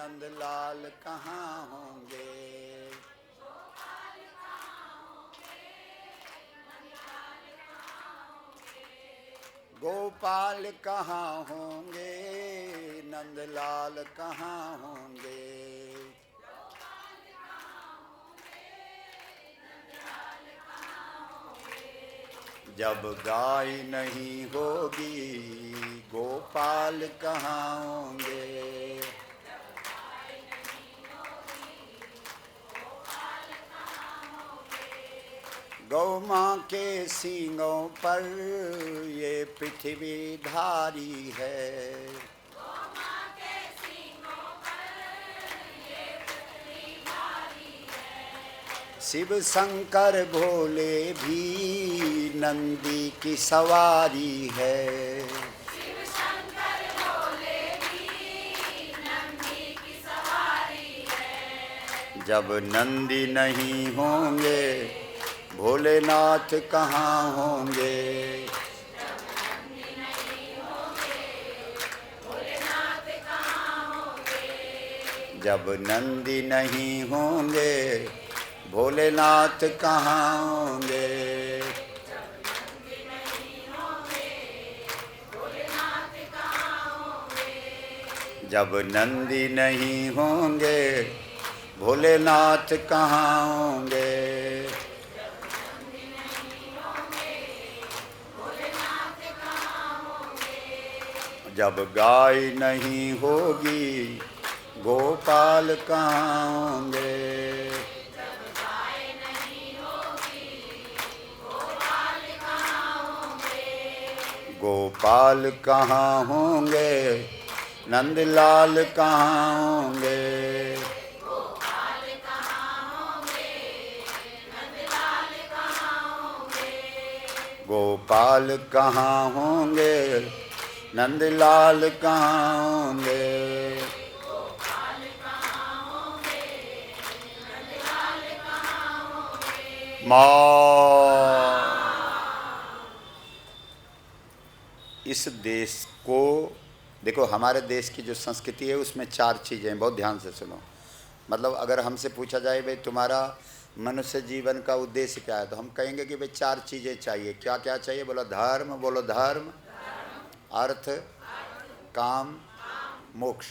नंदलाल कहाँ होंगे। गोपाल कहाँ होंगे, नंदलाल कहाँ होंगे। जब गाय नहीं होगी, गोपाल कहाँ होंगे। गौ माँ के सींगों पर ये पृथ्वी धारी है। शिव शंकर भोले भी नंदी की सवारी है। जब नंदी नहीं होंगे, भोलेनाथ कहाँ होंगे। जब नंदी नहीं होंगे, भोलेनाथ कहाँ होंगे। जब नंदी नहीं होंगे, भोलेनाथ कहाँ होंगे। जब गाय नहीं होगी, गोपाल कहाँ होंगे। गोपाल कहाँ होंगे, नंदलाल कहाँ होंगे। गोपाल कहाँ होंगे, नंदलाल कहाँ होंगे। माँ, इस देश को देखो, हमारे देश की जो संस्कृति है उसमें 4 चीज़ें, बहुत ध्यान से सुनो। मतलब अगर हमसे पूछा जाए भाई तुम्हारा मनुष्य जीवन का उद्देश्य क्या है, तो हम कहेंगे कि भाई 4 चीज़ें चाहिए। क्या क्या चाहिए? बोलो धर्म, बोलो धर्म, अर्थ, काम, मोक्ष।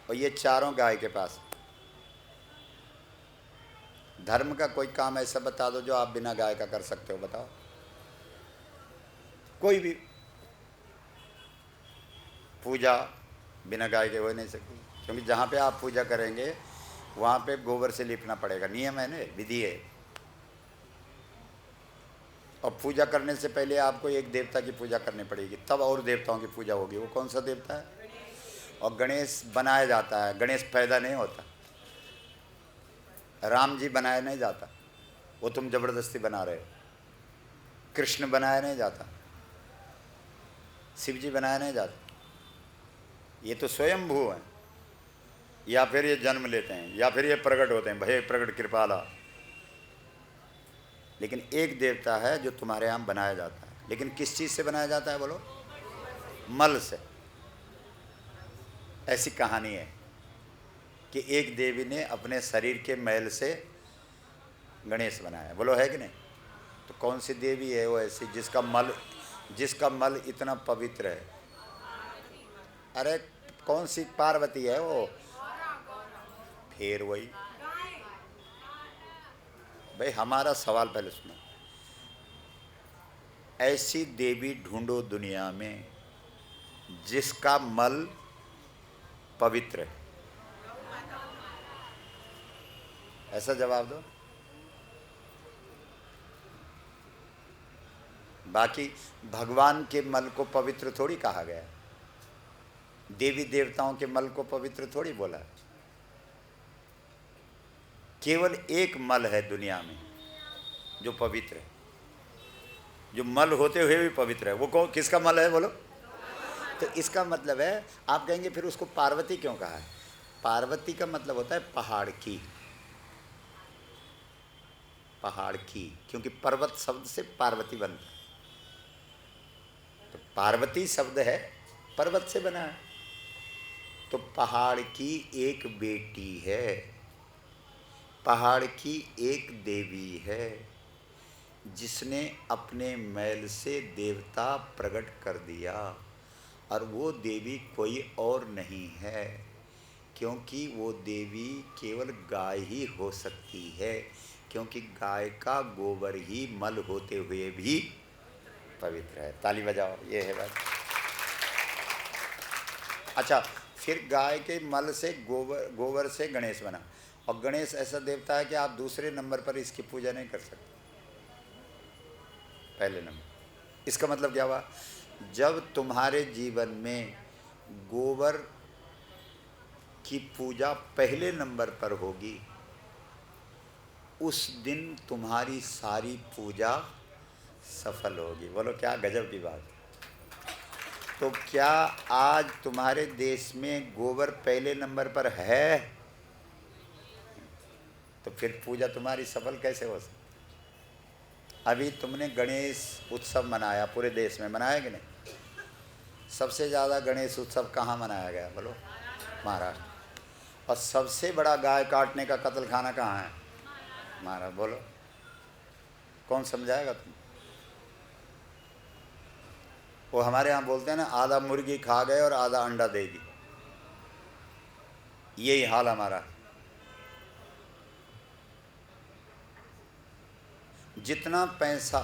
और ये चारों गाय के पास। धर्म का कोई काम ऐसा बता दो जो आप बिना गाय का कर सकते हो, बताओ। कोई भी पूजा बिना गाय के हो नहीं सकती, क्योंकि जहाँ पे आप पूजा करेंगे वहाँ पे गोबर से लिपना पड़ेगा। नियम है ना, विधि है। और पूजा करने से पहले आपको एक देवता की पूजा करनी पड़ेगी, तब और देवताओं की पूजा होगी। वो कौन सा देवता है? और गणेश बनाया जाता है, गणेश पैदा नहीं होता। राम जी बनाया नहीं जाता, वो तुम जबरदस्ती बना रहे हो। कृष्ण बनाया नहीं जाता, शिव जी बनाया नहीं जाता। ये तो स्वयंभू हैं, या फिर ये जन्म लेते हैं, या फिर ये प्रकट होते हैं, भय प्रकट कृपाला। लेकिन एक देवता है जो तुम्हारे यहाँ बनाया जाता है। लेकिन किस चीज़ से बनाया जाता है बोलो? मल से। ऐसी कहानी है कि एक देवी ने अपने शरीर के मैल से गणेश बनाया। बोलो है कि नहीं? तो कौन सी देवी है वो ऐसी जिसका मल इतना पवित्र है? अरे कौन सी पार्वती है वो? फिर वही। भाई हमारा सवाल पहले सुनो। ऐसी देवी ढूंढो दुनिया में जिसका मल पवित्र है। ऐसा जवाब दो। बाकी भगवान के मल को पवित्र थोड़ी कहा गया, देवी देवताओं के मल को पवित्र थोड़ी बोला। केवल एक मल है दुनिया में जो पवित्र है, जो मल होते हुए भी पवित्र है। वो किसका मल है बोलो? तो इसका मतलब है, आप कहेंगे फिर उसको पार्वती क्यों कहा है? पार्वती का मतलब होता है पहाड़ की। पहाड़ की, क्योंकि पर्वत शब्द से पार्वती बनता है। तो पार्वती शब्द है पर्वत से बना है। तो पहाड़ की एक बेटी है, पहाड़ की एक देवी है, जिसने अपने मैल से देवता प्रकट कर दिया। और वो देवी कोई और नहीं है, क्योंकि वो देवी केवल गाय ही हो सकती है, क्योंकि गाय का गोबर ही मल होते हुए भी पवित्र है। ताली बजाओ, ये है बात। अच्छा, फिर गाय के मल से गोबर से गणेश बना, और गणेश ऐसा देवता है कि आप दूसरे नंबर पर इसकी पूजा नहीं कर सकते, पहले नंबर। इसका मतलब क्या हुआ? जब तुम्हारे जीवन में गोबर की पूजा पहले नंबर पर होगी, उस दिन तुम्हारी सारी पूजा सफल होगी। बोलो क्या गजब की बात। तो क्या आज तुम्हारे देश में गोबर पहले नंबर पर है? तो फिर पूजा तुम्हारी सफल कैसे हो सकती? अभी तुमने गणेश उत्सव मनाया, पूरे देश में मनाया कि नहीं? सबसे ज़्यादा गणेश उत्सव कहाँ मनाया गया बोलो? महाराष्ट्र। और सबसे बड़ा गाय काटने का कत्ल खाना कहाँ है? महाराष्ट्र। बोलो कौन समझाएगा तुम? वो हमारे यहाँ बोलते हैं ना, आधा मुर्गी खा गए और आधा अंडा देगी। यही हाल हमारा। जितना पैसा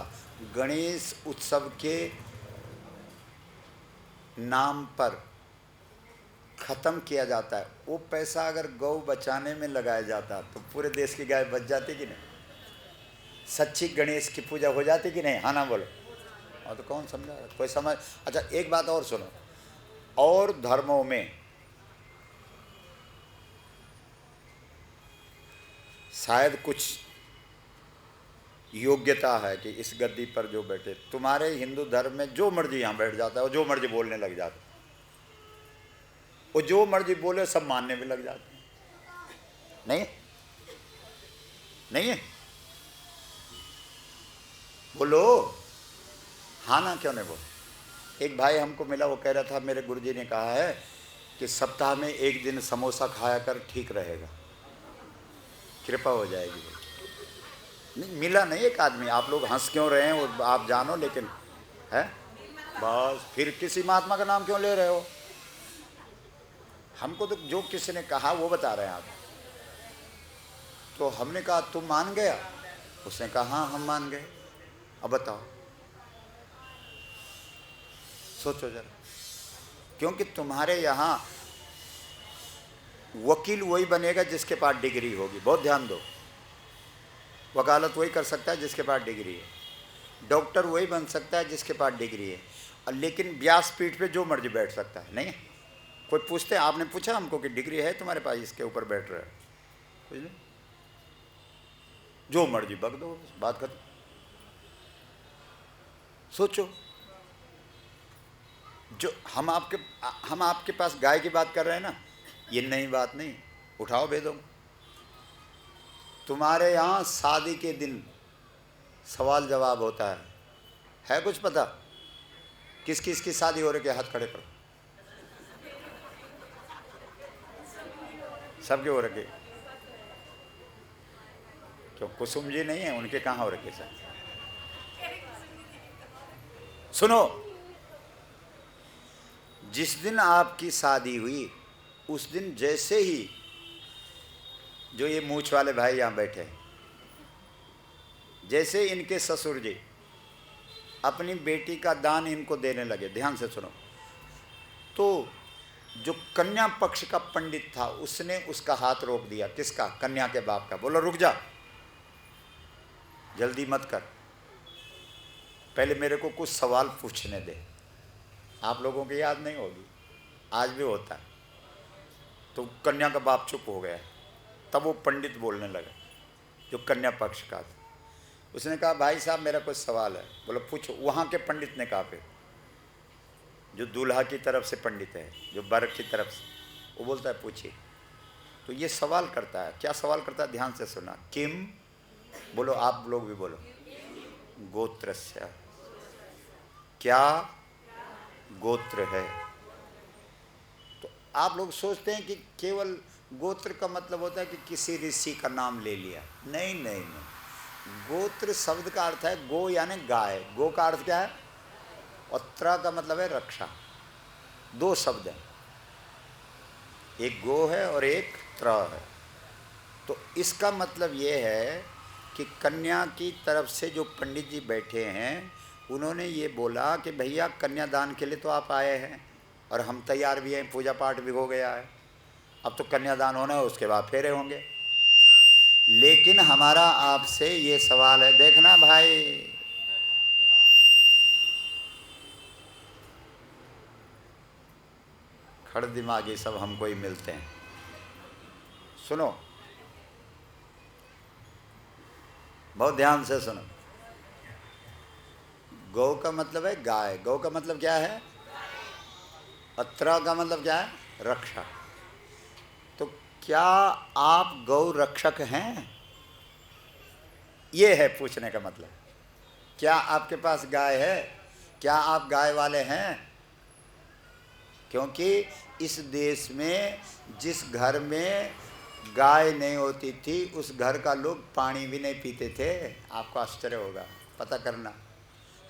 गणेश उत्सव के नाम पर खत्म किया जाता है, वो पैसा अगर गौ बचाने में लगाया जाता तो पूरे देश की गाय बच जाती कि नहीं? सच्ची गणेश की पूजा हो जाती कि नहीं? हाँ ना बोलो। और तो कौन समझा? कोई समझ? अच्छा एक बात और सुनो, और धर्मों में शायद कुछ योग्यता है कि इस गद्दी पर जो बैठे, तुम्हारे हिंदू धर्म में जो मर्जी यहाँ बैठ जाता है, वो जो मर्जी बोलने लग जाता है, वो जो मर्जी बोले सब मानने में लग जाते हैं। नहीं नहीं है? बोलो हाँ ना, क्यों नहीं बोल? एक भाई हमको मिला, वो कह रहा था मेरे गुरुजी ने कहा है कि सप्ताह में एक दिन समोसा खाया कर, ठीक रहेगा, कृपा हो जाएगी। नहीं मिला नहीं एक आदमी। आप लोग हंस क्यों रहे हैं वो आप जानो, लेकिन है बस। फिर किसी महात्मा का नाम क्यों ले रहे हो? हमको तो जो किसी ने कहा वो बता रहे हैं आप। तो हमने कहा तुम मान गया? उसने कहा हाँ हम मान गए। अब बताओ, सोचो जरा। क्योंकि तुम्हारे यहाँ वकील वही बनेगा जिसके पास डिग्री होगी, बहुत ध्यान दो। वकालत वही कर सकता है जिसके पास डिग्री है। डॉक्टर वही बन सकता है जिसके पास डिग्री है। लेकिन व्यासपीठ पे जो मर्जी बैठ सकता है, नहीं? कोई पूछते हैं, आपने पूछा हमको कि डिग्री है तुम्हारे पास, इसके ऊपर बैठ रहे हो? कुछ नहीं, जो मर्जी बक दो, बात खत्म। सोचो, जो हम आपके पास गाय की बात कर रहे हैं ना, ये नई बात नहीं। उठाओ भेदो। तुम्हारे यहाँ शादी के दिन सवाल जवाब होता है कुछ पता? किस किस की शादी हो रही है? हाथ खड़े करो। सबके हो रखे? क्यों कुसुम जी नहीं है? उनके कहाँ हो रखे सर? सुनो, जिस दिन आपकी शादी हुई उस दिन जैसे ही जो ये मूछ वाले भाई यहाँ बैठे हैं, जैसे इनके ससुर जी अपनी बेटी का दान इनको देने लगे, ध्यान से सुनो, तो जो कन्या पक्ष का पंडित था उसने उसका हाथ रोक दिया। किसका? कन्या के बाप का। बोलो रुक जा, जल्दी मत कर, पहले मेरे को कुछ सवाल पूछने दे। आप लोगों की याद नहीं होगी, आज भी होता है। तो कन्या का बाप चुप हो गया। तब वो पंडित बोलने लगा जो कन्या पक्ष का था। उसने कहा भाई साहब मेरा कुछ सवाल है। बोलो पूछो। वहाँ के पंडित ने कहा, फिर जो दूल्हा की तरफ से पंडित है, जो बर की तरफ से, वो बोलता है पूछिए। तो ये सवाल करता है। क्या सवाल करता है? ध्यान से सुना। किम, बोलो आप लोग भी बोलो, गोत्रस्य, क्या गोत्र है? तो आप लोग सोचते हैं कि केवल गोत्र का मतलब होता है कि किसी ऋषि का नाम ले लिया। नहीं नहीं नहीं, गोत्र शब्द का अर्थ है गो यानी गाय। गो का अर्थ क्या है? और त्र का मतलब है रक्षा। दो शब्द हैं, एक गो है और एक त्र है। तो इसका मतलब ये है कि कन्या की तरफ से जो पंडित जी बैठे हैं उन्होंने ये बोला कि भैया कन्यादान के लिए तो आप आए हैं और हम तैयार भी हैं, पूजा पाठ भी हो गया है, अब तो कन्यादान होना है, उसके बाद फेरे होंगे। लेकिन हमारा आपसे ये सवाल है, देखना भाई, खड़ दिमागी सब हमको ही मिलते हैं। सुनो, बहुत ध्यान से सुनो। गौ का मतलब है गाय। गौ का मतलब क्या है? अत्र का मतलब क्या है? रक्षा। तो क्या आप गौ रक्षक हैं? ये है पूछने का मतलब। क्या आपके पास गाय है? क्या आप गाय वाले हैं? क्योंकि इस देश में जिस घर में गाय नहीं होती थी उस घर का लोग पानी भी नहीं पीते थे। आपको आश्चर्य होगा, पता करना।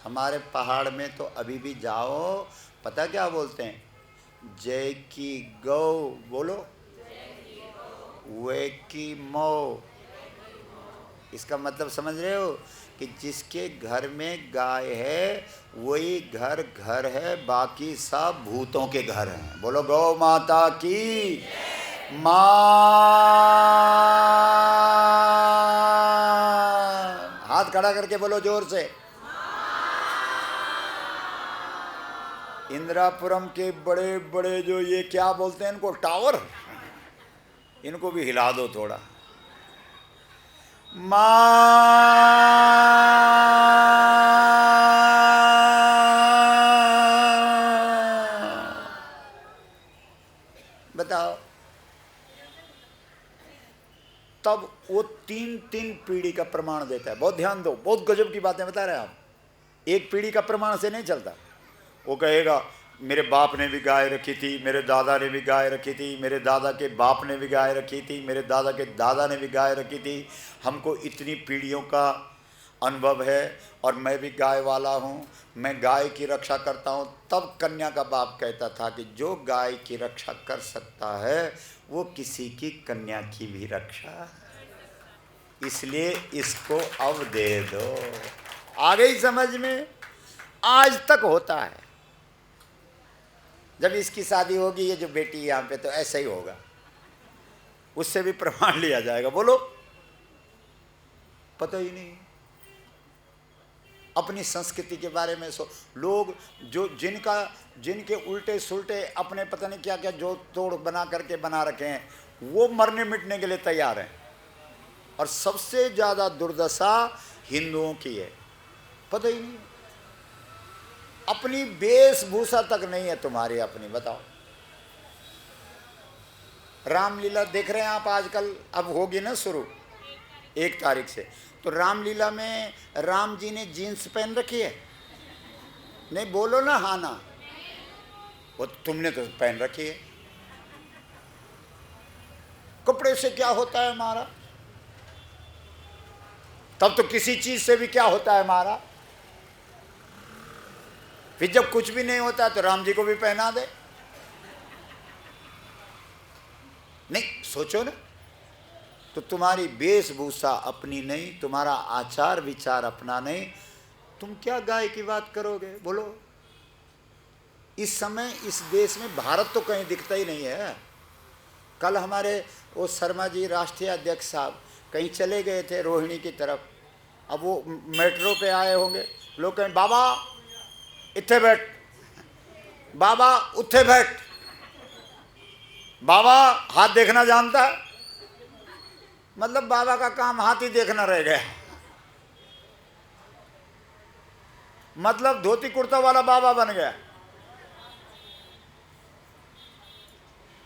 हमारे पहाड़ में तो अभी भी जाओ, पता क्या बोलते हैं? जय की गौ बोलो, वे की मौ। इसका मतलब समझ रहे हो कि जिसके घर में गाय है वही घर घर है, बाकी सब भूतों के घर हैं। बोलो गौ माता की माँ। हाथ खड़ा करके बोलो जोर से। इंदिरापुरम के बड़े बड़े जो ये क्या बोलते हैं इनको, टावर, इनको भी हिला दो थोड़ा। माँ। बताओ, तब वो तीन तीन पीढ़ी का प्रमाण देता है। बहुत ध्यान दो, बहुत गजब की बातें बता रहे हैं आप। एक पीढ़ी का प्रमाण से नहीं चलता। वो कहेगा मेरे बाप ने भी गाय रखी थी, मेरे दादा ने भी गाय रखी थी, मेरे दादा के बाप ने भी गाय रखी थी, मेरे दादा के दादा ने भी गाय रखी थी, हमको इतनी पीढ़ियों का अनुभव है और मैं भी गाय वाला हूँ, मैं गाय की रक्षा करता हूँ। तब कन्या का बाप कहता था कि जो गाय की रक्षा कर सकता है वो किसी की कन्या की भी रक्षा, इसलिए इसको अब दे दो। आ गई समझ में? आज तक होता है। जब इसकी शादी होगी, ये जो बेटी यहाँ पे, तो ऐसा ही होगा, उससे भी प्रमाण लिया जाएगा। बोलो, पता ही नहीं अपनी संस्कृति के बारे में। लोग जो जिनके उल्टे सुल्टे अपने पता नहीं क्या क्या जो तोड़ बना करके बना रखे हैं, वो मरने मिटने के लिए तैयार हैं। और सबसे ज़्यादा दुर्दशा हिंदुओं की है, पता ही नहीं। अपनी वेशभूषा तक नहीं है तुम्हारी अपनी। बताओ, रामलीला देख रहे हैं आप आजकल, अब होगी ना शुरू 1 तारीख से। तो रामलीला में राम जी ने जीन्स पहन रखी है? नहीं, बोलो ना हाँ ना। वो तुमने तो पहन रखी है। कपड़े से क्या होता है हमारा? तब तो किसी चीज से भी क्या होता है हमारा। फिर जब कुछ भी नहीं होता तो राम जी को भी पहना दे। नहीं, सोचो ना। तो तुम्हारी वेशभूषा अपनी नहीं, तुम्हारा आचार विचार अपना नहीं, तुम क्या गाय की बात करोगे? बोलो, इस समय इस देश में भारत तो कहीं दिखता ही नहीं है। कल हमारे वो शर्मा जी राष्ट्रीय अध्यक्ष साहब कहीं चले गए थे रोहिणी की तरफ। अब वो मेट्रो पे आए होंगे, लोग कहें बाबा इत्थे बैठ, बाबा उत्थे बैठ। बाबा हाथ देखना जानता है? मतलब बाबा का काम हाथ ही देखना रह गया। मतलब धोती कुर्ता वाला बाबा बन गया।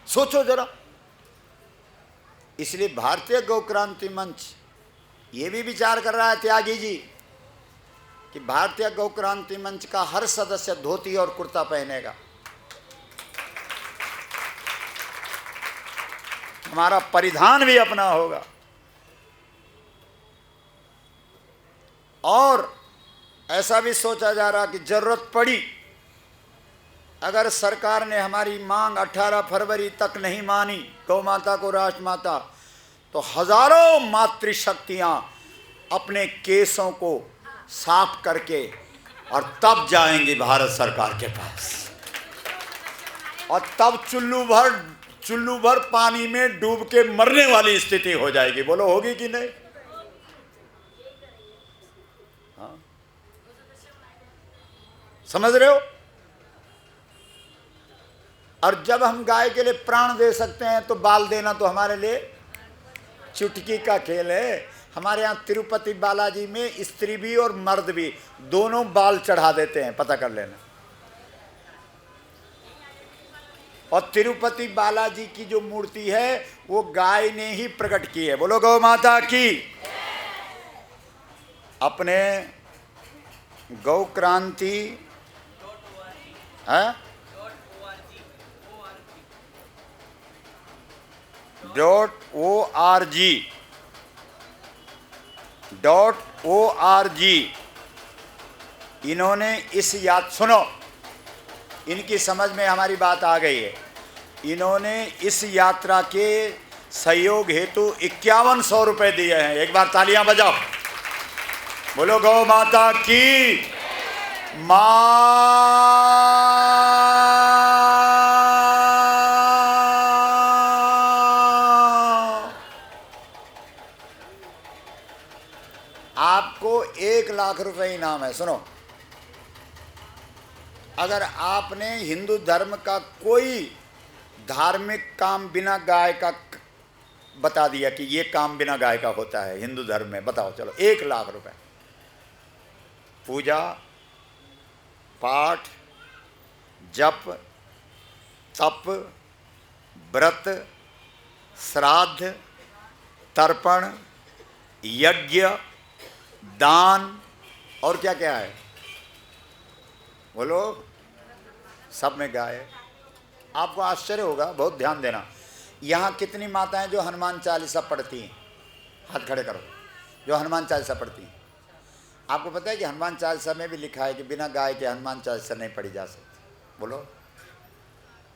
सोचो जरा। इसलिए भारतीय गौ क्रांति मंच ये भी विचार कर रहा है, त्यागी जी, कि भारतीय गौ क्रांति मंच का हर सदस्य धोती और कुर्ता पहनेगा। हमारा परिधान भी अपना होगा। और ऐसा भी सोचा जा रहा कि जरूरत पड़ी, अगर सरकार ने हमारी मांग 18 फरवरी तक नहीं मानी गौ माता को राष्ट्रमाता, तो हजारों मातृशक्तियां अपने केसों को साफ करके और तब जाएंगी भारत सरकार के पास, और तब चुल्लू भर पानी में डूब के मरने वाली स्थिति हो जाएगी। बोलो होगी कि नहीं? हाँ, समझ रहे हो? और जब हम गाय के लिए प्राण दे सकते हैं तो बाल देना तो हमारे लिए चुटकी का खेल है। हमारे यहाँ तिरुपति बालाजी में स्त्री भी और मर्द भी दोनों बाल चढ़ा देते हैं, पता कर लेना। और तिरुपति बालाजी की जो मूर्ति है वो गाय ने ही प्रकट की है। बोलो गौ माता की। अपने गौ क्रांति है .org इन्होंने इस सुनो, इनकी समझ में हमारी बात आ गई है। इन्होंने इस यात्रा के सहयोग हेतु 5100 रुपए दिए हैं। एक बार तालियां बजाओ। बोलो गौ माता की। आपको 1 लाख रुपए इनाम है। सुनो, अगर आपने हिंदू धर्म का कोई धार्मिक काम बिना गाय का बता दिया कि ये काम बिना गाय का होता है हिंदू धर्म में, बताओ चलो। 1 लाख रुपए। पूजा पाठ, जप, तप, व्रत, श्राद्ध, तर्पण, यज्ञ, दान और क्या क्या है बोलो, सब में गाय है। आपको आश्चर्य होगा, बहुत ध्यान देना। यहाँ कितनी माताएं जो हनुमान चालीसा पढ़ती हैं? हाथ खड़े करो। जो हनुमान चालीसा पढ़ती हैं। आपको पता है कि हनुमान चालीसा में भी लिखा है कि बिना गाय के हनुमान चालीसा नहीं पढ़ी जा सकती। बोलो।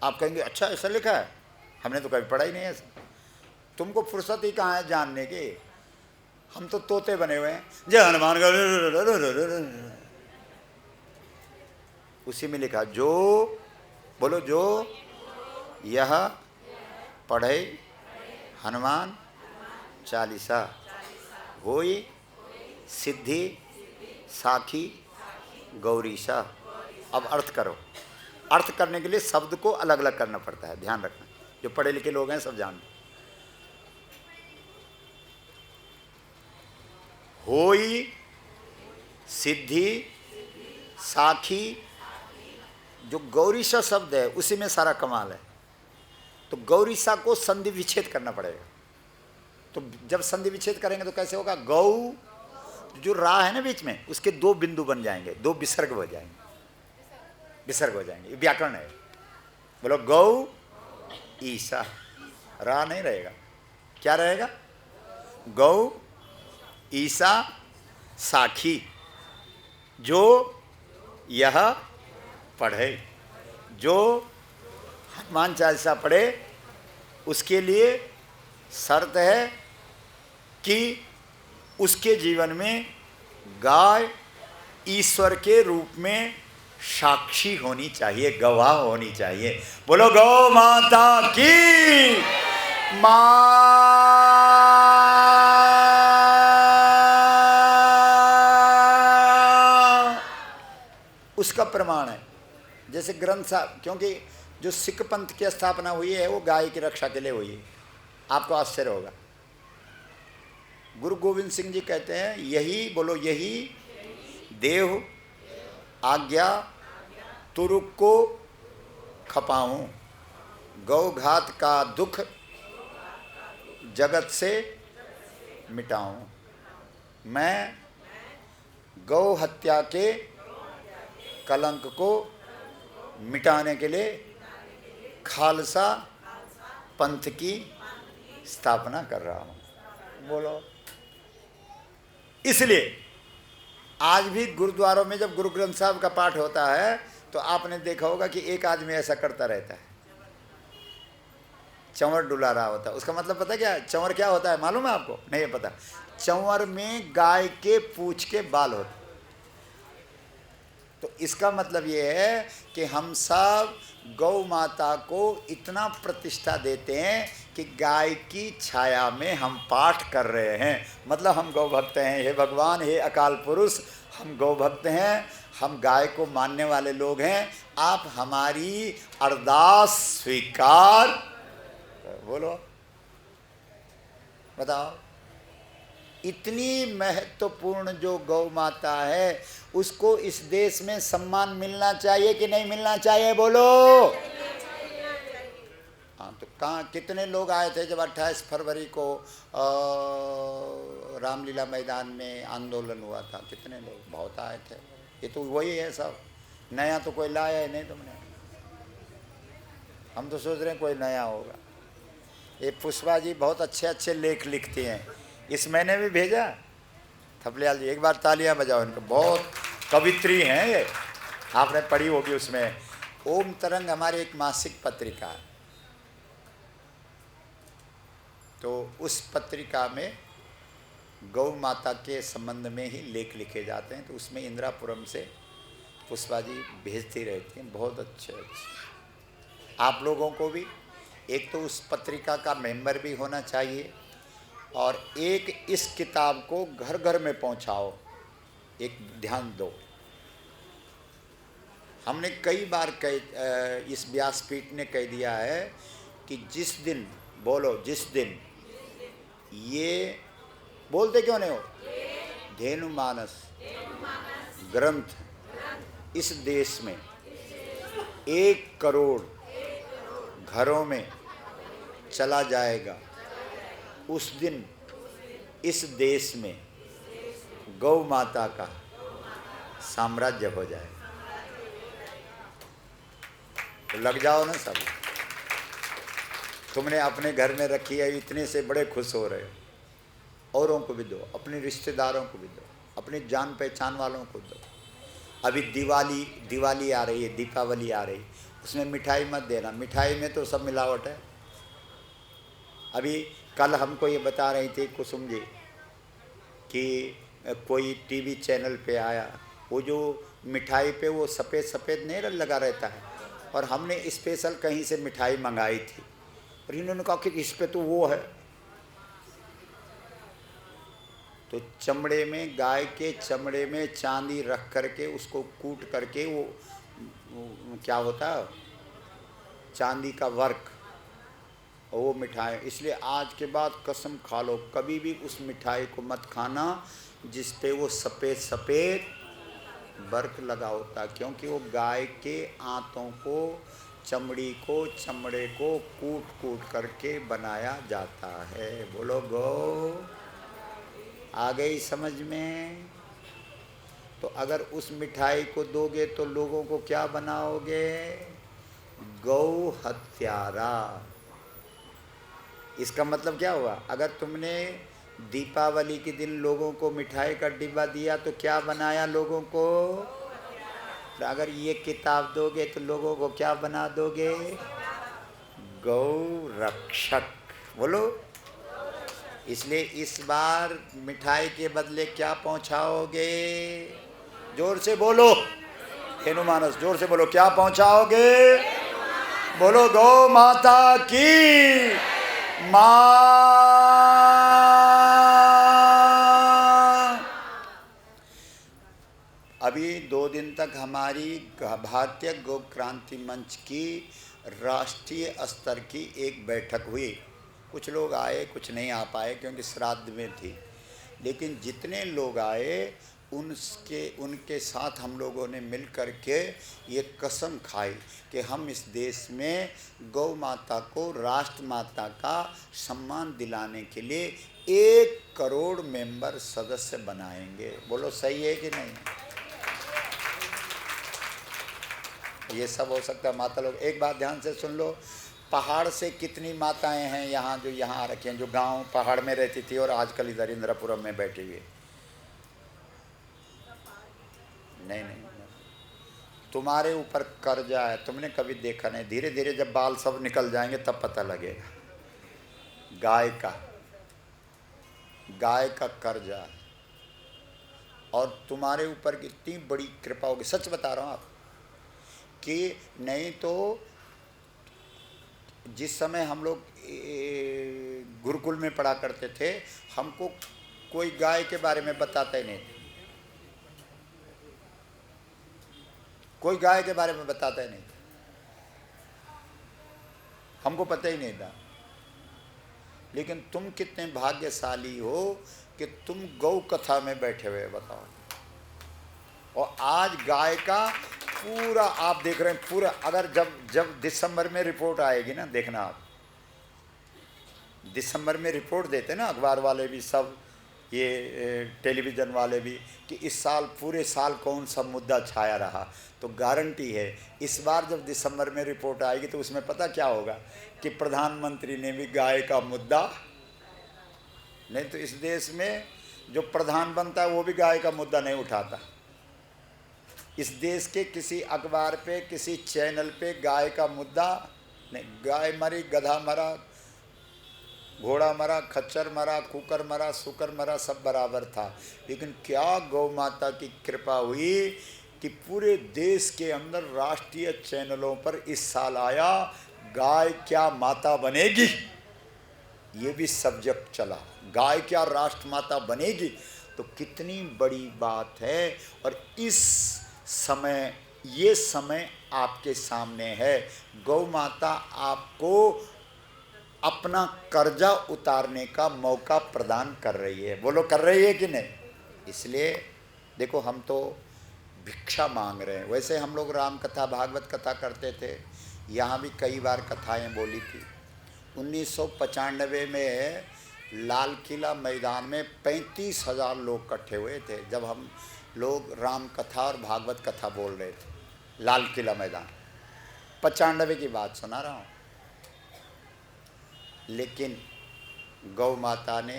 आप कहेंगे अच्छा ऐसा लिखा है, हमने तो कभी पढ़ा ही नहीं है। तुमको फुर्सत ही कहाँ है जानने की? हम तो तोते बने हुए हैं। जय हनुमान का उसी में लिखा, जो बोलो, जो यह पढ़े हनुमान चालीसा होई सिद्धि साखी गौरीशा। अब अर्थ करो। अर्थ करने के लिए शब्द को अलग अलग करना पड़ता है, ध्यान रखना। जो पढ़े लिखे लोग हैं सब जानते। होई सिद्धि साखी, जो गौरीशा शब्द है उसी में सारा कमाल है। तो गौरीशा को संधि विच्छेद करना पड़ेगा। तो जब संधि विच्छेद करेंगे तो कैसे होगा? गौ, जो रा है ना बीच में, उसके 2 बिंदु बन जाएंगे, 2 विसर्ग हो जाएंगे, विसर्ग हो जाएंगे। ये व्याकरण है। बोलो गौ ईसा। रा नहीं रहेगा, क्या रहेगा? गौ ईसा साखी, जो यह पढ़े। जो हनुमान चालीसा पढ़े उसके लिए शर्त है कि उसके जीवन में गाय ईश्वर के रूप में साक्षी होनी चाहिए, गवाह होनी चाहिए। बोलो गौ माता की। उसका प्रमाण है। जैसे ग्रंथ साहब, क्योंकि जो सिख पंथ की स्थापना हुई है वो गाय की रक्षा के लिए हुई है। आपको आश्चर्य होगा। गुरु गोविंद सिंह जी कहते हैं, यही बोलो, यही देव आज्ञा तुरुक को खपाऊं, गौ घात का दुख जगत से मिटाऊं। मैं गौ हत्या के कलंक को मिटाने के लिए खालसा पंथ की स्थापना कर रहा हूँ। बोलो। इसलिए आज भी गुरुद्वारों में जब गुरु ग्रंथ साहब का पाठ होता है तो आपने देखा होगा कि एक आदमी ऐसा करता रहता है, चंवर डुला रहा होता है। उसका मतलब पता क्या है? चंवर क्या होता है मालूम है आपको? नहीं पता। चंवर में गाय के पूंछ के बाल होते। तो इसका मतलब ये है कि हम सब गौ माता को इतना प्रतिष्ठा देते हैं कि गाय की छाया में हम पाठ कर रहे हैं। मतलब हम गौ भक्त हैं। हे भगवान, हे अकाल पुरुष, हम गौ भक्त हैं, हम गाय को मानने वाले लोग हैं, आप हमारी अरदास स्वीकार। बोलो, बताओ। इतनी महत्वपूर्ण जो गौ माता है उसको इस देश में सम्मान मिलना चाहिए कि नहीं मिलना चाहिए? बोलो। हाँ, तो कहाँ कितने लोग आए थे जब 28 फरवरी को रामलीला मैदान में आंदोलन हुआ था? कितने लोग? बहुत आए थे। ये तो वही है सब, नया तो कोई लाया है नहीं तुमने। हम तो सोच रहे हैं कोई नया होगा। ये पुष्पा जी बहुत अच्छे अच्छे लेख लिखती हैं, इस महीने भी भेजा। थपलियाल जी, एक बार तालियां बजाओ इनको, बहुत कवित्री हैं ये, आपने पढ़ी होगी उसमें। ओम तरंग हमारी एक मासिक पत्रिका है, तो उस पत्रिका में गौ माता के संबंध में ही लेख लिखे जाते हैं। तो उसमें इंदिरापुरम से पुष्पा जी भेजती रहती हैं, बहुत अच्छे अच्छे। आप लोगों को भी एक तो उस पत्रिका का मेंबर भी होना चाहिए और एक इस किताब को घर घर में पहुंचाओ, एक ध्यान दो। हमने कई बार इस व्यासपीठ ने कह दिया है कि जिस दिन, बोलो जिस दिन, ये बोलते क्यों नहीं हो? धेनुमानस ग्रंथ इस देश में 1 करोड़ घरों में चला जाएगा, उस दिन इस देश में गौ माता का साम्राज्य हो जाएगा। तो लग जाओ ना सब। तुमने अपने घर में रखी है, इतने से बड़े खुश हो रहे हो। औरों को भी दो, अपने रिश्तेदारों को भी दो, अपनी जान पहचान वालों को दो। अभी दिवाली आ रही है, दीपावली आ रही, उसमें मिठाई मत देना। मिठाई में तो सब मिलावट है। अभी कल हमको ये बता रही थी कुसुम जी कि कोई टीवी चैनल पे आया, वो जो मिठाई पे वो सफ़ेद सफ़ेद नहीं लगा रहता है, और हमने स्पेशल कहीं से मिठाई मंगाई थी, और इन्होंने कहा कि इस पे तो वो है। तो चमड़े में, गाय के चमड़े में चांदी रख करके उसको कूट करके वो क्या होता है, चांदी का वर्क, और वो मिठाई। इसलिए आज के बाद कसम खा लो, कभी भी उस मिठाई को मत खाना जिस पे वो सफ़ेद सफ़ेद वर्क लगा होता, क्योंकि वो गाय के आंतों को, चमड़ी को, चमड़े को कूट कूट करके बनाया जाता है। बोलो गो। आ गई समझ में? तो अगर उस मिठाई को दोगे तो लोगों को क्या बनाओगे? गौ हत्यारा। इसका मतलब क्या हुआ? अगर तुमने दीपावली के दिन लोगों को मिठाई का डिब्बा दिया तो क्या बनाया लोगों को? तो अगर ये किताब दोगे तो लोगों को क्या बना दोगे? गौ रक्षक। बोलो। इसलिए इस बार मिठाई के बदले क्या पहुंचाओगे? जोर से बोलो। धेनुमानस, जोर से बोलो, क्या पहुंचाओगे? बोलो गौ माता की मां। अभी 2 दिन तक हमारी भारतीय गौ क्रांति मंच की राष्ट्रीय स्तर की एक बैठक हुई। कुछ लोग आए, कुछ नहीं आ पाए क्योंकि श्राद्ध में थी, लेकिन जितने लोग आए उनके साथ हम लोगों ने मिल कर के ये कसम खाई कि हम इस देश में गौ माता को राष्ट्र माता का सम्मान दिलाने के लिए 1 करोड़ मेंबर सदस्य बनाएंगे। बोलो सही है कि नहीं? ये सब हो सकता है। माता लोग एक बात ध्यान से सुन लो, पहाड़ से कितनी माताएं हैं यहाँ जो यहाँ आ रखी हैं, जो गांव पहाड़ में रहती थी और आजकल इधर इंद्रपुरम में बैठी हुई है। नहीं नहीं, तुम्हारे ऊपर कर्जा है, तुमने कभी देखा नहीं। धीरे धीरे जब बाल सब निकल जाएंगे तब पता लगेगा। गाय का कर्जा है और तुम्हारे ऊपर कितनी बड़ी कृपा होगी। सच बता रहा हूँ आप कि नहीं तो जिस समय हम लोग गुरुकुल में पढ़ा करते थे, हमको कोई गाय के बारे में बताता ही नहीं था। कोई गाय के बारे में बताता ही नहीं था, हमको पता ही नहीं था। लेकिन तुम कितने भाग्यशाली हो कि तुम गौ कथा में बैठे हुए, बताओ। और आज गाय का पूरा आप देख रहे हैं, पूरा। अगर जब दिसंबर में रिपोर्ट आएगी ना, देखना आप, दिसंबर में रिपोर्ट देते ना अखबार वाले भी, सब ये टेलीविज़न वाले भी, कि इस साल पूरे साल कौन सा मुद्दा छाया रहा, तो गारंटी है इस बार जब दिसंबर में रिपोर्ट आएगी तो उसमें पता क्या होगा कि प्रधानमंत्री ने भी गाय का मुद्दा, नहीं तो इस देश में जो प्रधान बनता है वो भी गाय का मुद्दा नहीं उठाता। इस देश के किसी अखबार पे, किसी चैनल पे गाय का मुद्दा नहीं। गाय मरी, गधा मरा, घोड़ा मरा, खच्चर मरा, कुकर मरा, सुकर मरा, सब बराबर था। लेकिन क्या गौ माता की कृपा हुई कि पूरे देश के अंदर राष्ट्रीय चैनलों पर इस साल आया, गाय क्या माता बनेगी, ये भी सब्जेक्ट चला, गाय क्या राष्ट्रमाता बनेगी। तो कितनी बड़ी बात है। और इस समय, ये समय आपके सामने है। गौ माता आपको अपना कर्जा उतारने का मौका प्रदान कर रही है। बोलो, कर रही है कि नहीं? इसलिए देखो, हम तो भिक्षा मांग रहे हैं। वैसे हम लोग राम कथा, भागवत कथा करते थे, यहाँ भी कई बार कथाएं बोली थी। 1995 में लाल किला मैदान में 35,000 लोग इकट्ठे हुए थे जब हम लोग राम कथा और भागवत कथा बोल रहे थे, लाल किला मैदान। 95 की बात सुना रहा हूँ। लेकिन गौ माता ने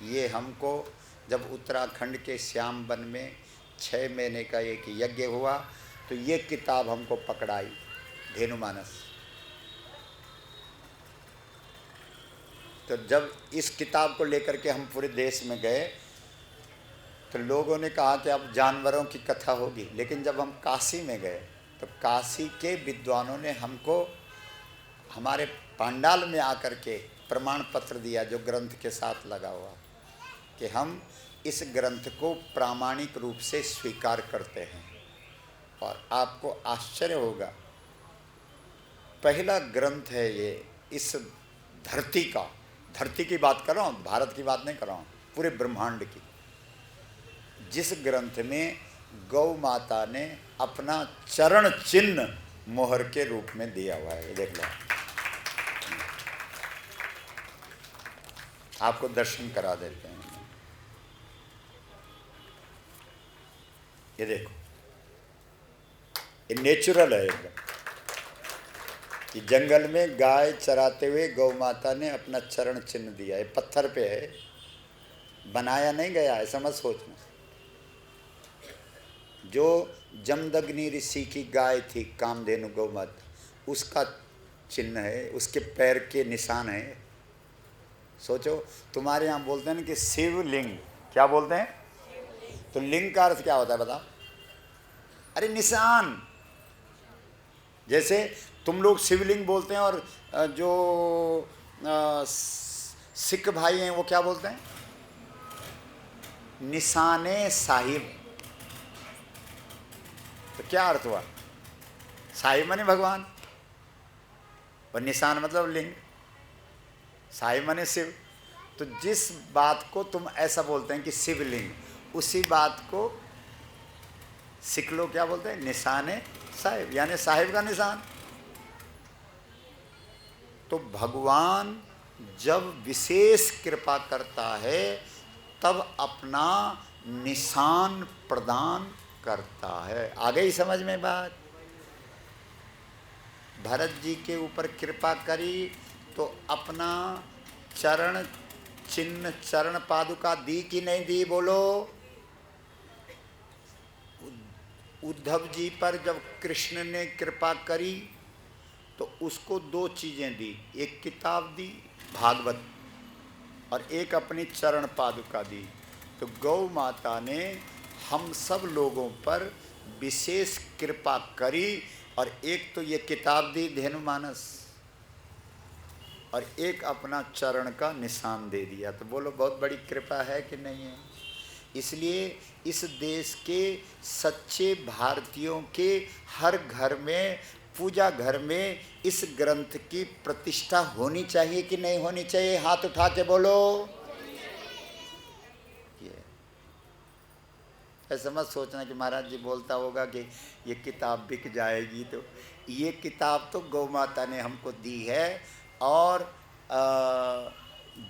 ये हमको, जब उत्तराखंड के श्याम वन में 6 महीने का एक यज्ञ हुआ, तो ये किताब हमको पकड़ाई, धेनुमानस। तो जब इस किताब को लेकर के हम पूरे देश में गए तो लोगों ने कहा कि अब जानवरों की कथा होगी। लेकिन जब हम काशी में गए तो काशी के विद्वानों ने हमको हमारे पंडाल में आकर के प्रमाण पत्र दिया, जो ग्रंथ के साथ लगा हुआ, कि हम इस ग्रंथ को प्रामाणिक रूप से स्वीकार करते हैं। और आपको आश्चर्य होगा, पहला ग्रंथ है ये इस धरती का, धरती की बात कर रहा हूँ, भारत की बात नहीं कर रहा हूँ, पूरे ब्रह्मांड की, जिस ग्रंथ में गौ माता ने अपना चरण चिन्ह मोहर के रूप में दिया हुआ है। देख लो, आपको दर्शन करा देते हैं। ये देखो, ये नेचुरल है एकदम, कि जंगल में गाय चराते हुए गौ माता ने अपना चरण चिन्ह दिया है। पत्थर पे है, बनाया नहीं गया है, ऐसा मत सोचना। जो जमदग्नि ऋषि की गाय थी कामधेनु गौ माता, उसका चिन्ह है, उसके पैर के निशान है। सोचो, तुम्हारे यहाँ बोलते हैं ना कि शिवलिंग, क्या बोलते हैं? तो लिंग का अर्थ क्या होता है बताओ? अरे निशान। जैसे तुम लोग शिवलिंग बोलते हैं और जो सिख भाई हैं वो क्या बोलते हैं? निशाने साहिब। तो क्या अर्थ हुआ? साहिब माने भगवान और निशान मतलब लिंग, साहिब माने शिव। तो जिस बात को तुम ऐसा बोलते हैं कि शिवलिंग, उसी बात को सिख लोग क्या बोलते हैं? निशाने साहिब, यानी साहिब का निशान। तो भगवान जब विशेष कृपा करता है तब अपना निशान प्रदान करता है। आ गई समझ में बात? भरत जी के ऊपर कृपा करी तो अपना चरण चिन्ह, चरण पादुका दी कि नहीं दी? बोलो। उद्धव जी पर जब कृष्ण ने कृपा करी तो उसको 2 चीज़ें दी, एक किताब दी भागवत और एक अपनी चरण पादुका दी। तो गौ माता ने हम सब लोगों पर विशेष कृपा करी और एक तो ये किताब दी धेनुमानस और एक अपना चरण का निशान दे दिया। तो बोलो बहुत बड़ी कृपा है कि नहीं है? इसलिए इस देश के सच्चे भारतीयों के हर घर में, पूजा घर में इस ग्रंथ की प्रतिष्ठा होनी चाहिए कि नहीं होनी चाहिए? हाथ उठा के बोलो। ऐसा मत सोचना कि महाराज जी बोलता होगा कि ये किताब बिक जाएगी। तो ये किताब तो गौ माता ने हमको दी है और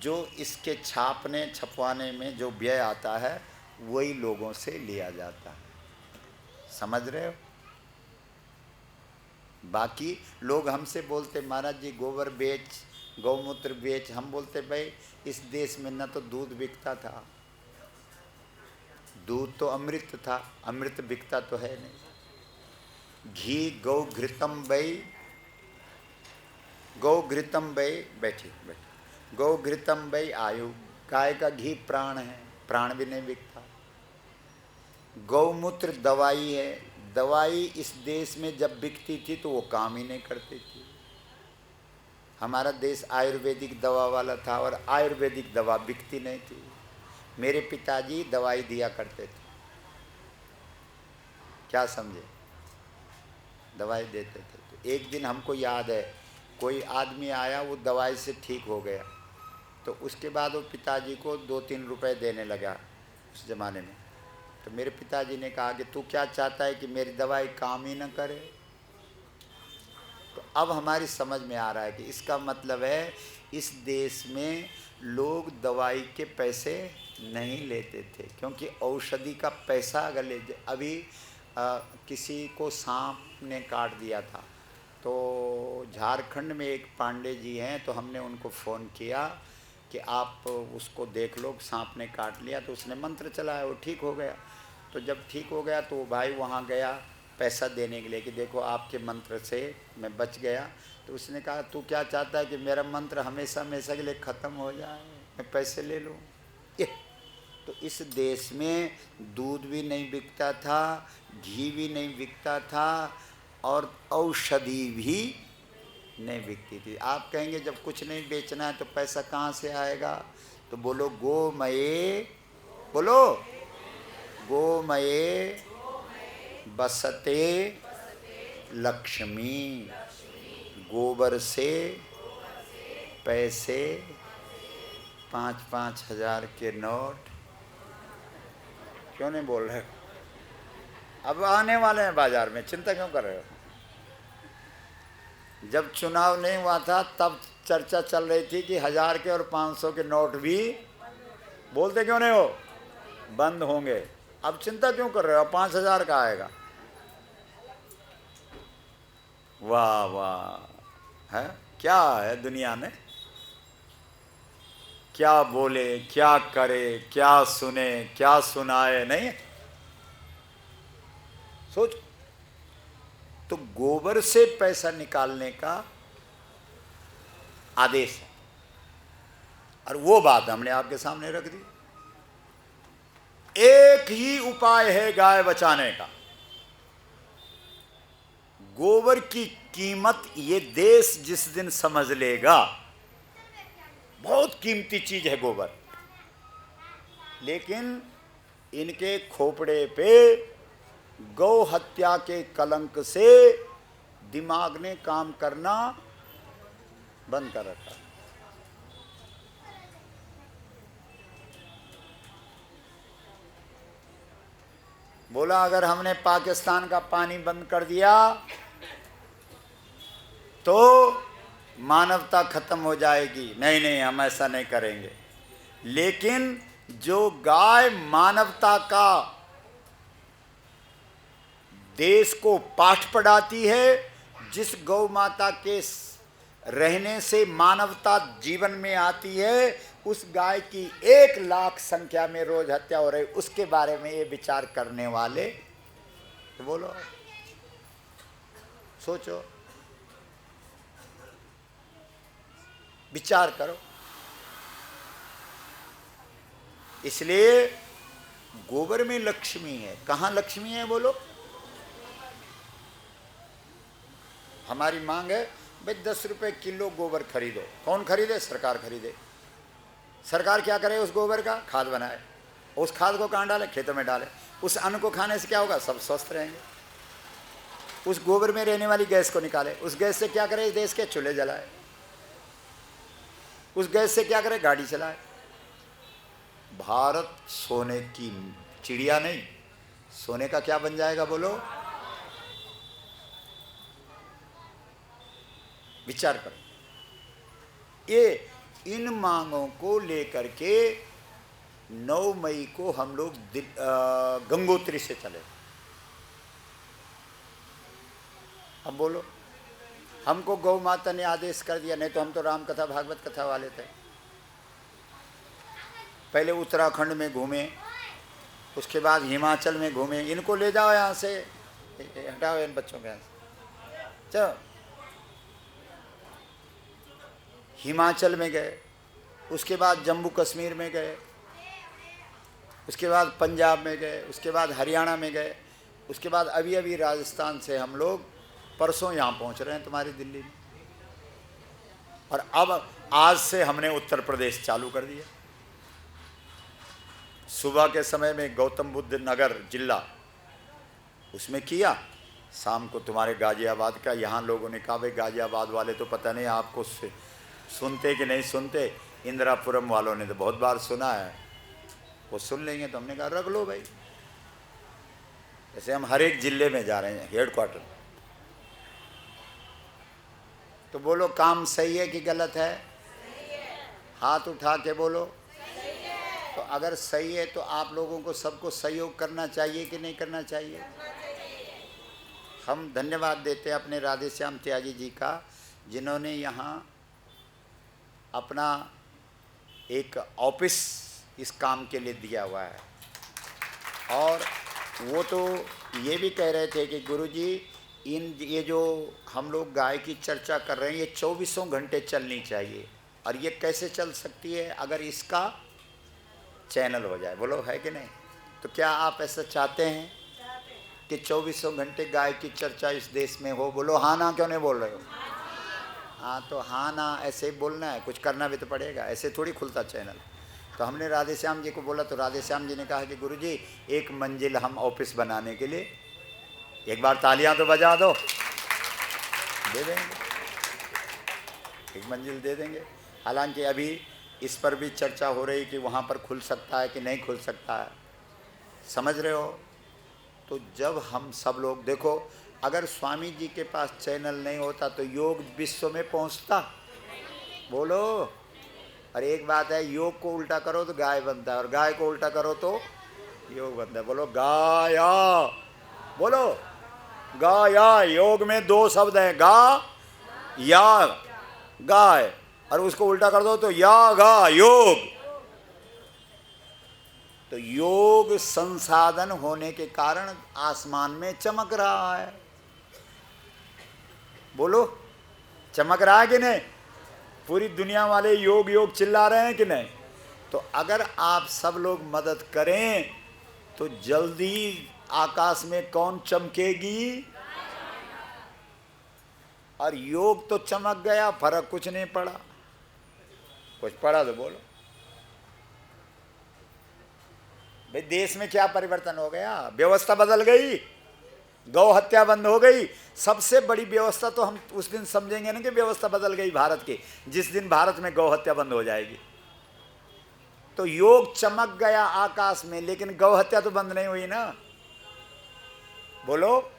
जो इसके छापने छपवाने में जो व्यय आता है वही लोगों से लिया जाता है। समझ रहे हो? बाकी लोग हमसे बोलते महाराज जी गोबर बेच, गौमूत्र बेच। हम बोलते भाई इस देश में न तो दूध बिकता था, दूध तो अमृत था, अमृत बिकता तो है नहीं। घी गौ घृतम वै, गौ घृतम वै, बैठिए बैठिए, गौ घृतम वै आयु, गाय का घी प्राण है, प्राण भी नहीं बिकता। गौमूत्र दवाई है, दवाई इस देश में जब बिकती थी तो वो काम ही नहीं करती थी। हमारा देश आयुर्वेदिक दवा वाला था और आयुर्वेदिक दवा बिकती नहीं थी। मेरे पिताजी दवाई दिया करते थे, क्या समझे? दवाई देते थे। तो एक दिन हमको याद है कोई आदमी आया, वो दवाई से ठीक हो गया, तो उसके बाद वो पिताजी को 2-3 रुपए देने लगा उस ज़माने में। तो मेरे पिताजी ने कहा कि तू क्या चाहता है कि मेरी दवाई काम ही न करे? तो अब हमारी समझ में आ रहा है कि इसका मतलब है इस देश में लोग दवाई के पैसे नहीं लेते थे, क्योंकि औषधि का पैसा अगर ले, अभी किसी को सांप ने काट दिया था तो झारखंड में एक पांडे जी हैं, तो हमने उनको फ़ोन किया कि आप उसको देख लो, सांप ने काट लिया। तो उसने मंत्र चलाया, वो ठीक हो गया। तो जब ठीक हो गया तो भाई वहाँ गया पैसा देने के लिए कि देखो आपके मंत्र से मैं बच गया। तो उसने कहा तू क्या चाहता है कि मेरा मंत्र हमेशा हमेशा के लिए ख़त्म हो जाए, मैं पैसे ले लूँ? तो इस देश में दूध भी नहीं बिकता था, घी भी नहीं बिकता था और औषधि भी नहीं बिकती थी। आप कहेंगे जब कुछ नहीं बेचना है तो पैसा कहाँ से आएगा? तो बोलो गोमये, बोलो गोमये बसते लक्ष्मी। गोबर से पैसे 5-5 हज़ार के नोट। क्यों नहीं बोल रहे? अब आने वाले हैं बाजार में, चिंता क्यों कर रहे हो? जब चुनाव नहीं हुआ था तब चर्चा चल रही थी कि 1000 के और 500 के नोट भी, बोलते क्यों नहीं हो, बंद होंगे। अब चिंता क्यों कर रहे हो? 5000 का आएगा। वाह वाह, है क्या है दुनिया में? क्या बोले, क्या करे, क्या सुने, क्या सुनाए, नहीं सोच। तो गोबर से पैसा निकालने का आदेश है और वो बात हमने आपके सामने रख दी। एक ही उपाय है गाय बचाने का। गोबर की कीमत ये देश जिस दिन समझ लेगा, बहुत कीमती चीज है गोबर, लेकिन इनके खोपड़े पे गौ हत्या के कलंक से दिमाग ने काम करना बंद कर रखा। बोला अगर हमने पाकिस्तान का पानी बंद कर दिया तो मानवता खत्म हो जाएगी। नहीं नहीं, हम ऐसा नहीं करेंगे। लेकिन जो गाय मानवता का, देश को पाठ पढ़ाती है, जिस गौ माता के रहने से मानवता जीवन में आती है, उस गाय की 1,00,000 संख्या में रोज हत्या हो रही, उसके बारे में ये विचार करने वाले तो बोलो, सोचो, विचार करो। इसलिए गोबर में लक्ष्मी है। कहाँ लक्ष्मी है बोलो? हमारी मांग है भाई 10 रुपए किलो गोबर खरीदो। कौन खरीदे? सरकार खरीदे। सरकार क्या करे? उस गोबर का खाद बनाए, उस खाद को कहाँ डाले? खेतों में डाले। उस अन्न को खाने से क्या होगा? सब स्वस्थ रहेंगे। उस गोबर में रहने वाली गैस को निकाले, उस गैस से क्या करे? देश के चूल्हे जलाए। उस गैस से क्या करे? गाड़ी चलाए। भारत सोने की चिड़िया नहीं, सोने का क्या बन जाएगा बोलो? विचार करो। ये इन मांगों को लेकर के 9 मई को हम लोग गंगोत्री से चले। अब बोलो, हमको गौ माता ने आदेश कर दिया, नहीं तो हम तो राम कथा भागवत कथा वाले थे। पहले उत्तराखंड में घूमे, उसके बाद हिमाचल में घूमे। इनको ले जाओ यहाँ से, हटाओ इन बच्चों के यहाँ से। चलो, हिमाचल में गए, उसके बाद जम्मू कश्मीर में गए, उसके बाद पंजाब में गए, उसके बाद हरियाणा में गए, उसके बाद अभी अभी राजस्थान से हम लोग परसों यहाँ पहुँच रहे हैं तुम्हारी दिल्ली में। और अब आज से हमने उत्तर प्रदेश चालू कर दिया। सुबह के समय में गौतम बुद्ध नगर जिला उसमें किया, शाम को तुम्हारे गाजियाबाद का। यहाँ लोगों ने कहा भाई गाजियाबाद वाले तो पता नहीं आपको सुनते कि नहीं सुनते, इंदिरापुरम वालों ने तो बहुत बार सुना है, वो सुन लेंगे। तो हमने कहा रख लो भाई। जैसे हम हर एक जिले में जा रहे हैं हेडक्वार्टर, तो बोलो काम सही है कि गलत है? हाथ उठा के बोलो। तो अगर सही है तो आप लोगों को सबको सहयोग करना चाहिए कि नहीं करना चाहिए? हम धन्यवाद देते हैं अपने राधे श्याम त्यागी जी का, जिन्होंने यहाँ अपना एक ऑफिस इस काम के लिए दिया हुआ है। और वो तो ये भी कह रहे थे कि गुरुजी ये जो हम लोग गाय की चर्चा कर रहे हैं, ये 24 घंटे चलनी चाहिए। और ये कैसे चल सकती है? अगर इसका चैनल हो जाए। बोलो है कि नहीं? तो क्या आप ऐसा चाहते हैं कि 24 घंटे गाय की चर्चा इस देश में हो? बोलो हाँ ना। क्यों नहीं बोल रहे हो? हाँ, तो हाँ ना ऐसे ही बोलना है, कुछ करना भी तो पड़ेगा, ऐसे थोड़ी खुलता चैनल। तो हमने राधे श्याम जी को बोला, तो राधे श्याम जी ने कहा कि गुरुजी 1 मंजिल हम ऑफिस बनाने के लिए, एक बार तालियां तो बजा दो, दे देंगे, 1 मंजिल दे देंगे। हालांकि अभी इस पर भी चर्चा हो रही कि वहाँ पर खुल सकता है कि नहीं खुल सकता है, समझ रहे हो? तो जब हम सब लोग देखो, अगर स्वामी जी के पास चैनल नहीं होता तो योग विश्व में पहुँचता? बोलो। और एक बात है, योग को उल्टा करो तो गाय बनता है, और गाय को उल्टा करो तो योग बनता है। बोलो गाया, बोलो गाया। योग में 2 शब्द हैं, गा या गाय, और उसको उल्टा कर दो तो या गा योग। तो योग संसाधन होने के कारण आसमान में चमक रहा है। बोलो चमक रहा है कि नहीं? पूरी दुनिया वाले योग योग चिल्ला रहे हैं कि नहीं? तो अगर आप सब लोग मदद करें तो जल्दी आकाश में कौन चमकेगी? और योग तो चमक गया, फर्क कुछ नहीं पड़ा। कुछ पड़ा तो बोलो। भाई देश में क्या परिवर्तन हो गया? व्यवस्था बदल गई, गौ हत्या बंद हो गई। सबसे बड़ी व्यवस्था तो हम उस दिन समझेंगे ना कि व्यवस्था बदल गई भारत की, जिस दिन भारत में गौ हत्या बंद हो जाएगी। तो योग चमक गया आकाश में, लेकिन गौ हत्या तो बंद नहीं हुई ना। बोलो।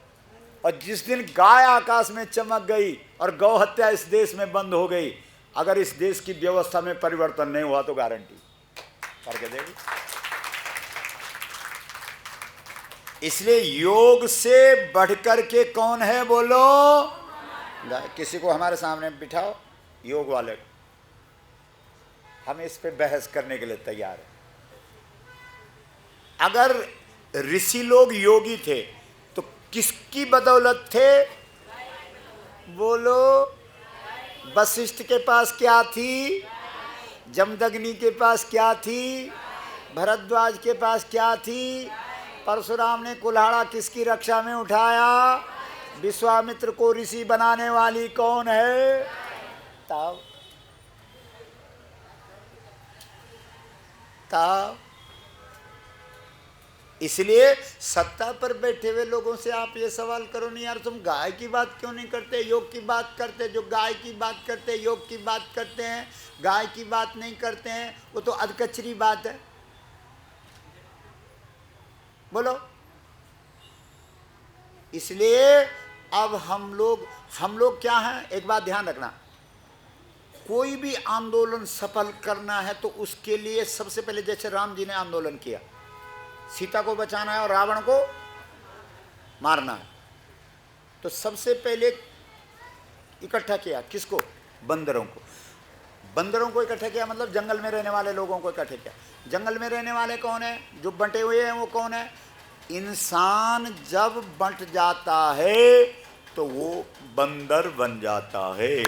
और जिस दिन गाय आकाश में चमक गई और गौ हत्या इस देश में बंद हो गई, अगर इस देश की व्यवस्था में परिवर्तन नहीं हुआ तो गारंटी करके देगी। इसलिए योग से बढ़कर के कौन है? बोलो। किसी को हमारे सामने बिठाओ योग वाले, हम इस पे बहस करने के लिए तैयार हैं। अगर ऋषि लोग योगी थे तो किसकी बदौलत थे? बोलो। वशिष्ठ के पास क्या थी? जमदग्नि के पास क्या थी? भरद्वाज के पास क्या थी? परशुराम ने कुल्हाड़ा किसकी रक्षा में उठाया? विश्वामित्र को ऋषि बनाने वाली कौन है? तब इसलिए सत्ता पर बैठे हुए लोगों से आप ये सवाल करो नहीं, यार तुम गाय की बात क्यों नहीं करते, योग की बात करते? जो गाय की बात करते, योग की बात करते हैं, गाय की बात नहीं करते हैं, वो तो अधकचरी बात है। बोलो। इसलिए अब हम लोग क्या हैं, एक बात ध्यान रखना, कोई भी आंदोलन सफल करना है तो उसके लिए सबसे पहले, जैसे राम जी ने आंदोलन किया, सीता को बचाना है और रावण को मारना है, तो सबसे पहले इकट्ठा किया किसको? बंदरों को। बंदरों को इकट्ठा किया मतलब जंगल में रहने वाले लोगों को इकट्ठा किया। जंगल में रहने वाले कौन है? जो बंटे हुए हैं वो कौन है? इंसान जब बंट जाता है तो वो बंदर बन जाता है,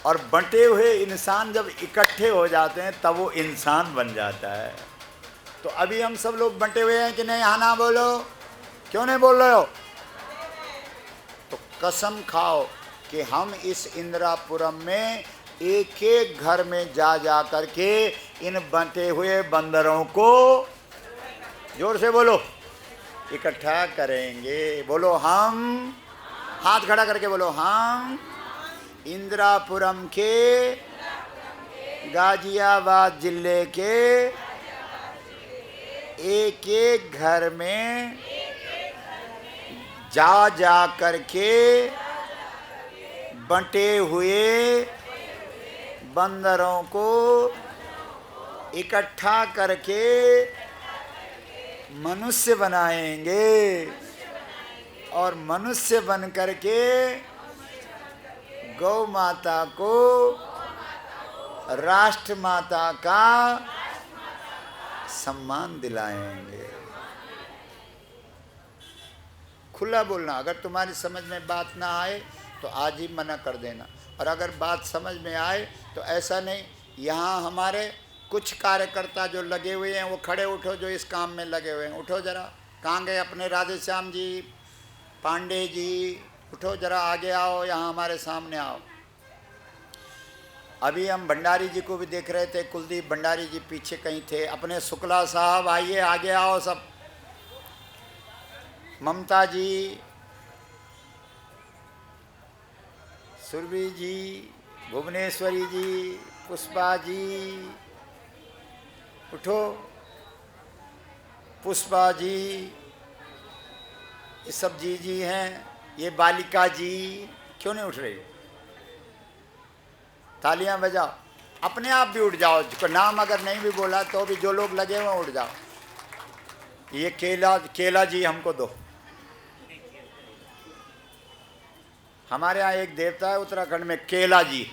और बंटे हुए इंसान जब इकट्ठे हो जाते हैं तब वो इंसान बन जाता है। तो अभी हम सब लोग बंटे हुए हैं कि नहीं? हाँ ना बोलो। क्यों नहीं बोल रहे हो? तो कसम खाओ कि हम इस इंदिरापुरम में एक एक घर में जा करके इन बंटे हुए बंदरों को, जोर से बोलो, इकट्ठा करेंगे। बोलो हम। हाथ खड़ा करके बोलो हम इंदिरापुरम के गाजियाबाद जिले के एक एक घर में जा करके बंटे हुए बंदरों को इकट्ठा करके मनुष्य बनाएंगे, और मनुष्य बन करके गौ माता को राष्ट्र माता का सम्मान दिलाएंगे। खुला बोलना। अगर तुम्हारी समझ में बात ना आए तो आज ही मना कर देना, और अगर बात समझ में आए तो ऐसा नहीं, यहाँ हमारे कुछ कार्यकर्ता जो लगे हुए हैं वो खड़े उठो, जो इस काम में लगे हुए हैं, उठो जरा। कहाँ गए अपने राधेश्याम जी, पांडे जी? उठो जरा, आगे आओ, यहाँ हमारे सामने आओ। अभी हम भंडारी जी को भी देख रहे थे, कुलदीप भंडारी जी पीछे कहीं थे। अपने शुक्ला साहब आइए, आगे आओ सब। ममता जी, सुरभि जी, भुवनेश्वरी जी, पुष्पा जी, उठो। पुष्पा जी, ये सब जी हैं। ये बालिका जी, क्यों नहीं उठ रही? तालियां बजाओ। अपने आप भी उठ जाओ, नाम अगर नहीं भी बोला तो भी जो लोग लगे हुए उठ जाओ। ये केला जी हमको दो। हमारे यहाँ एक देवता है उत्तराखंड में, केला जी।